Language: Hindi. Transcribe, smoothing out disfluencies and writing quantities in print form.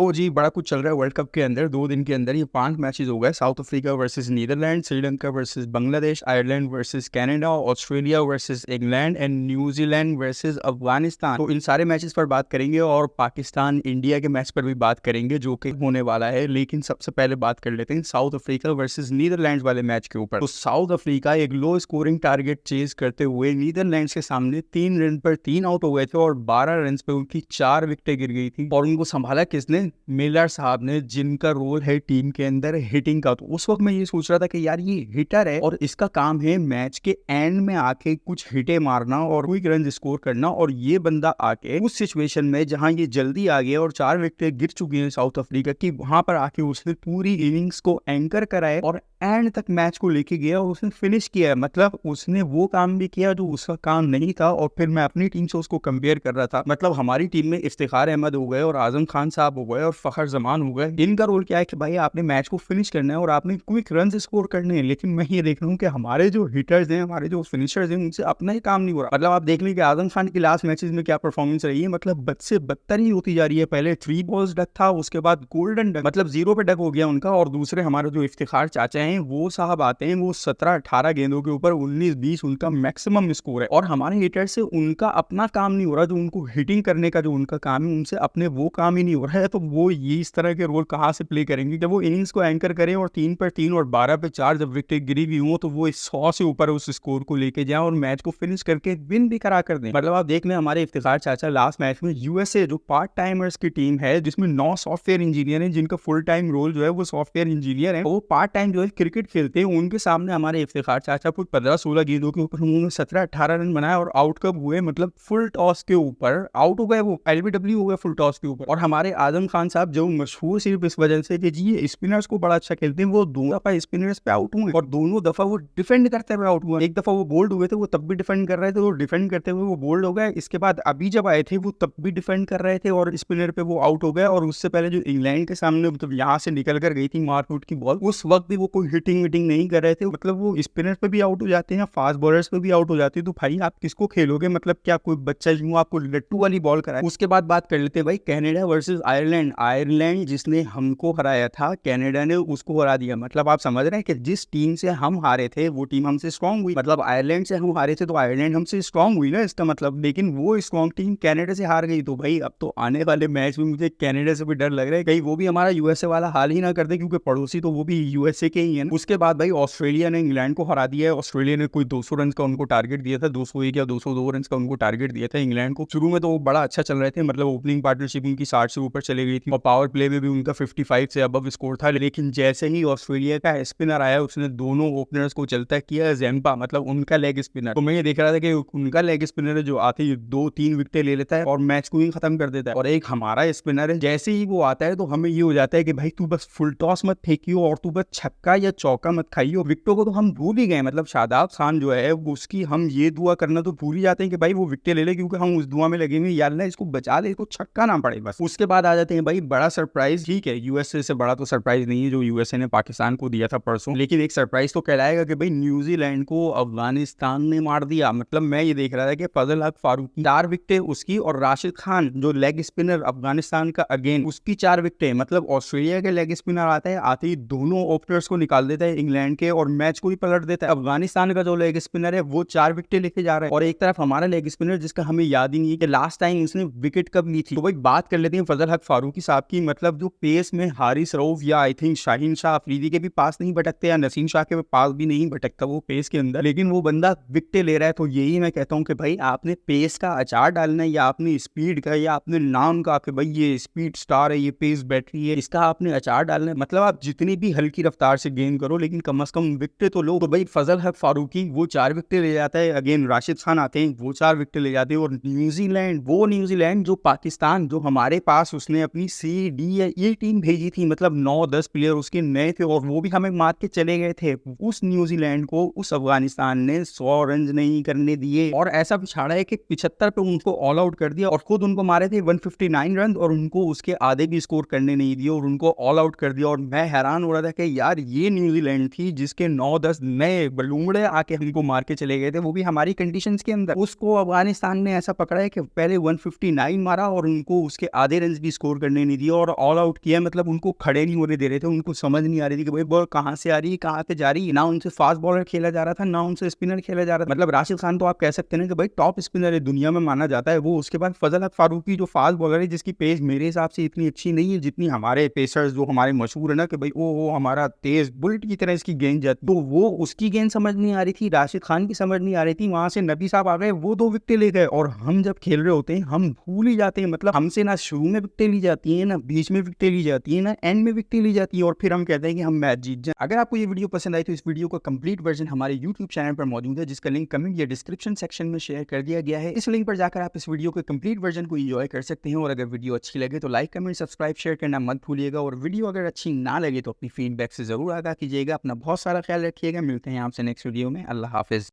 तो जी बड़ा कुछ चल रहा है वर्ल्ड कप के अंदर। 2 दिन के अंदर ये 5 मैचेस हो गए। South Africa versus Netherland, Sri Lanka versus Bangladesh, Ireland versus Canada, Australia versus England and New Zealand versus Afghanistan. तो इन सारे मैचेस पर बात करेंगे और पाकिस्तान इंडिया के मैच पर भी बात करेंगे जो कि होने वाला है। लेकिन सबसे पहले बात कर लेते हैं साउथ अफ्रीका वर्सेस नीदरलैंड वाले मैच के ऊपर। तो साउथ अफ्रीका एक लो स्कोरिंग टारगेट चेज करते हुए नीदरलैंड के सामने 3 रन पर 3 आउट हो गए थे और 12 रन पे उनकी 4 विकेटें गिर गई थी। और उनको संभाला किसने? मिलर साहब ने, जिनका रोल है टीम के अंदर हिटिंग का। तो उस वक्त मैं ये सोच रहा था कि यार ये हिटर है और इसका काम है मैच के एंड में आके कुछ हिटे मारना और क्विक रन स्कोर करना। और ये बंदा आके उस सिचुएशन में जहां ये जल्दी आ गया और 4 विकेटें गिर चुकी हैं साउथ अफ्रीका की, वहां पर आके उसने पूरी इनिंग्स को एंकर कराए और एंड तक मैच को लेके गया और उसने फिनिश किया। मतलब उसने वो काम भी किया जो उसका काम नहीं था। और फिर मैं अपनी टीम से उसको कंपेयर कर रहा था। मतलब हमारी टीम में इफ्तिखार अहमद हो गए और आजम खान साहब हो गए और फखर जमान हो गए। इनका रोल क्या है कि भाई आपने मैच को फिनिश करना है और आपने क्विक रन स्कोर करने हैं। लेकिन मैं ये देख रहा हूँ कि हमारे जो हिटर्स हैं, हमारे जो फिनिशर्स हैं, उनसे अपना ही काम नहीं हो रहा। मतलब आप देख लीजिए आजम खान की लास्ट मैचेस में क्या परफॉर्मेंस रही है। मतलब बद से बदतर ही होती जा रही है। पहले 3 बॉल्स डक था, उसके बाद गोल्डन डक, मतलब 0 पे डक हो गया उनका। और दूसरे हमारे जो इफ्तिखार चाचा हैं वो साहब आते हैं, वो 17-18 गेंदों के ऊपर 19-20 उनका मैक्सिमम स्कोर है। और हमारे हिटर से उनका अपना काम नहीं हो रहा। जो उनको हिटिंग करने का जो उनका काम है, उनसे अपने वो काम ही नहीं हो रहा है। तो वो ये इस तरह के रोल कहाँ से प्ले करेंगे जब वो इनिंग्स को एंकर करें और 3 पर 3 और 12 पे 4 जब विकेट गिरी हुई हो तो वो 100 से ऊपर उस स्कोर को लेके जाए और मैच को फिनिश करके विन भी करा कर दें। मतलब आप देख लें हमारे इफ्तिखार चाचा लास्ट मैच में यूएसए जो पार्ट टाइमर्स की टीम है, जिसमें 9 सॉफ्टवेयर इंजीनियर हैं, जिनका फुल टाइम रोल जो है वो सॉफ्टवेयर इंजीनियर है, वो पार्ट टाइम जो है क्रिकेट खेलते हैं। उनके सामने हमारे इफ्तिखार चाचा को 15-16 गेंदों के ऊपर उन्होंने 17-18 रन बनाए और आउट कब हुए? मतलब फुल टॉस के ऊपर आउट हो गए। वो एलबीडब्ल्यू हो गया फुल टॉस के ऊपर। और हमारे आजम खान साहब जो मशहूर सिर्फ इस वजह से कि जी ये स्पिनर्स को बड़ा अच्छा खेलते हैं, वो 2 दफा स्पिनर्स पे आउट हुए और दोनों दफा वो डिफेंड करते हुए आउट हुए। एक दफा वो बोल्ड हुए थे, वो तब भी डिफेंड कर रहे थे, वो डिफेंड करते हुए वो बोल्ड हो गए। इसके बाद अभी जब आए थे वो तब भी डिफेंड कर रहे थे और स्पिनर पे वो आउट हो गए। और उससे पहले जो इंग्लैंड के सामने मतलब यहाँ से निकल कर गई थी मार्कवुड की बॉल, उस वक्त भी वो कोई हिटिंग विटिंग नहीं कर रहे थे। मतलब वो स्पिनर पे भी आउट हो जाते हैं, फास्ट बॉलर्स पे भी आउट हो जाते हैं। तो भाई आप किसको खेलोगे? मतलब क्या कोई बच्चा जो आपको लट्टू वाली बॉल कराए? उसके बाद बात कर लेते हैं भाई कनाडा वर्सेस आयरलैंड। आयरलैंड जिसने हमको हराया था, कनाडा ने उसको हरा दिया। मतलब आप समझ रहे हैं कि जिस टीम से हम हारे थे वो टीम हमसे स्ट्रांग हुई। मतलब आयरलैंड से हम हारे थे तो आयरलैंड हमसे स्ट्रांग हुई ना, इसका मतलब। लेकिन वो स्ट्रांग टीम कनाडा से हार गई। तो भाई अब तो आने वाले मैच में मुझे कनाडा से भी डर लग रहा है कहीं वो भी हमारा यूएसए वाला हाल ही ना कर दे, क्योंकि पड़ोसी तो वो भी यूएसए के ही है ना। उसके बाद भाई ऑस्ट्रेलिया ने इंग्लैंड को हरा दिया है। ऑस्ट्रेलिया ने कोई 200 रन का उनको टारगेट दिया था, 201 या 202 रन का उनको टारगेट दिया था इंग्लैंड को। शुरू में तो वो बड़ा अच्छा चल रहे थे, मतलब ओपनिंग पार्टनरशिप उनकी 60 से ऊपर चली गई थी और पावर प्ले में भी उनका 55 से अबव स्कोर था। लेकिन जैसे ही ऑस्ट्रेलिया का स्पिनर आया उसने दोनों ओपनर्स को चलता किया। ज़ेम्पा मतलब उनका लेग स्पिनर, तो मैं ये देख रहा था कि उनका लेग स्पिनर जो आते ही 2-3 विकेटें ले लेता है और मैच को ही खत्म कर देता है। और एक हमारा स्पिनर है, जैसे ही वो आता है तो हमें ये हो जाता है कि भाई तू बस फुल टॉस मत फेंकियो और तू बस छक्का या चौका मत खाइयो। विकेटों को तो हम भूल ही गए। मतलब शादाब खान जो है उसकी हम ये दुआ करना तो भूल ही जाते हैं कि भाई वो विकेट ले ले, क्योंकि हम उस दुआ में लगे हुए यार ना इसको बचा ले, इसको छक्का ना पड़े बस। उसके बाद आ जाते हैं भाई बड़ा सरप्राइज। ठीक है यूएसए से बड़ा तो सरप्राइज नहीं है जो यूएसए ने पाकिस्तान को दिया था परसों, लेकिन एक सरप्राइज तो कहलाएगा कि भाई न्यूजीलैंड को अफगानिस्तान ने मार दिया। मतलब मैं ये देख रहा था कि फजल हक फारूकी 4 विकेटें उसकी और राशिद खान जो लेग स्पिनर अफगानिस्तान का अगेन उसकी 4 विकेटें। मतलब ऑस्ट्रेलिया के लेग स्पिनर आता है, आते ही दोनों ओपनर्स को निकाल देता है इंग्लैंड के और मैच को ही पलट देता है। अफगानिस्तान का जो लेग स्पिनर है वो 4 विकेटें लेके जा रहा है और एक तरफ हमारा लेग स्पिनर जिसका हमें याद ही नहीं है कि लास्ट टाइम उसने विकेट कब ली थी। तो भाई बात कर लेते हैं फजल हक फारूकी साहब की। मतलब जो पेस में हारिस रऊफ या आई थिंक शाहीन शाह अफरीदी के भी पास नहीं भटकते या नसीम शाह के पास भी नहीं भटकता वो पेस के अंदर, लेकिन वो बंदा विकेटें ले रहा है। तो यही मैं कहता हूँ कि भाई आपने पेस का अचार डालना है या आपने स्पीड का या आपने नाम का कि भाई ये स्पीड स्टार है, ये पेस बैटरी है, इसका आपने अचार डालना है। मतलब आप जितनी भी हल्की रफ्तार से गेंद करो लेकिन कम से कम विकेटें तो लो। तो भाई फजल हक फारूकी वो 4 विकेटें ले जाता है, अगेन राशिद खान आते हैं वो 4 विकेटें ले जाते हैं। और न्यूजीलैंड, वो न्यूजीलैंड जो पाकिस्तान जो हमारे पास उसने अपनी C-D टीम भेजी थी, मतलब 9-10 प्लेयर उसके नए थे और वो भी हमें मार के चले गए थे। उस न्यूजीलैंड को उस अफगानिस्तान ने 100 रन नहीं करने दिए और ऐसा पिछाड़ा है कि 75 पे उनको ऑल आउट कर दिया और खुद उनको मारे थे 159 रन और उनको उसके आधे भी स्कोर करने नहीं दिए और उनको ऑल आउट कर दिया। और मैं हैरान हो रहा था कि यार ये न्यूजीलैंड थी जिसके 9-10 नए बलूंगड़े आके हमको मार के चले गए थे, वो भी हमारी कंडीशंस के अंदर। उसको अफगानिस्तान ने ऐसा पकड़ा है कि पहले 159 मारा और उनको उसके आधे रन भी स्कोर करने करने नहीं दिया और ऑल आउट किया, मतलब उनको खड़े नहीं होने दे रहे थे। उनको समझ नहीं आ रही थी कि भाई बॉल कहाँ से आ रही है, कहाँ पे जा रही है। ना उनसे फास्ट बॉलर खेला जा रहा था, ना उनसे स्पिनर खेला जा रहा था। मतलब राशिद खान तो आप कह सकते हैं कि भाई टॉप स्पिनर है, दुनिया में माना जाता है वो। उसके बाद फजल हक फारूकी जो फास्ट बॉलर है, जिसकी पेस मेरे हिसाब से इतनी अच्छी नहीं है जितनी हमारे पेसर्स जो हमारे मशहूर है ना कि भाई वो हमारा तेज बुलेट की तरह इसकी गेंद जाती, तो वो उसकी गेंद समझ नहीं आ रही थी, राशिद खान की समझ नहीं आ रही थी। वहां से नबी साहब आ गए, वो 2 विकेटें ले गए। और हम जब खेल रहे होते हैं हम भूल ही जाते हैं, मतलब हमसे ना शुरू में विकेटें ली जाती है, ना बीच में विकेटें ली जाती है, ना एंड में विकेटें ली जाती है, और फिर हम कहते हैं कि हम मैच जीत जाए। अगर आपको ये वीडियो पसंद आई तो इस वीडियो का कंप्लीट वर्जन हमारे यूट्यूब चैनल पर मौजूद है, जिसका लिंक कमेंट या डिस्क्रिप्शन सेक्शन में शेयर कर दिया गया है। इस लिंक पर जाकर आप इस वीडियो के कंप्लीट वर्जन को एंजॉय कर सकते हैं। और अगर वीडियो अच्छी लगे तो लाइक कमेंट सब्सक्राइब शेयर करना मत भूलिएगा। और वीडियो अगर अच्छी ना लगे तो अपनी फीडबैक से जरूर आगाह कीजिएगा। अपना बहुत सारा ख्याल रखिएगा। मिलते हैं आपसे नेक्स्ट वीडियो में। अल्लाह हाफिज।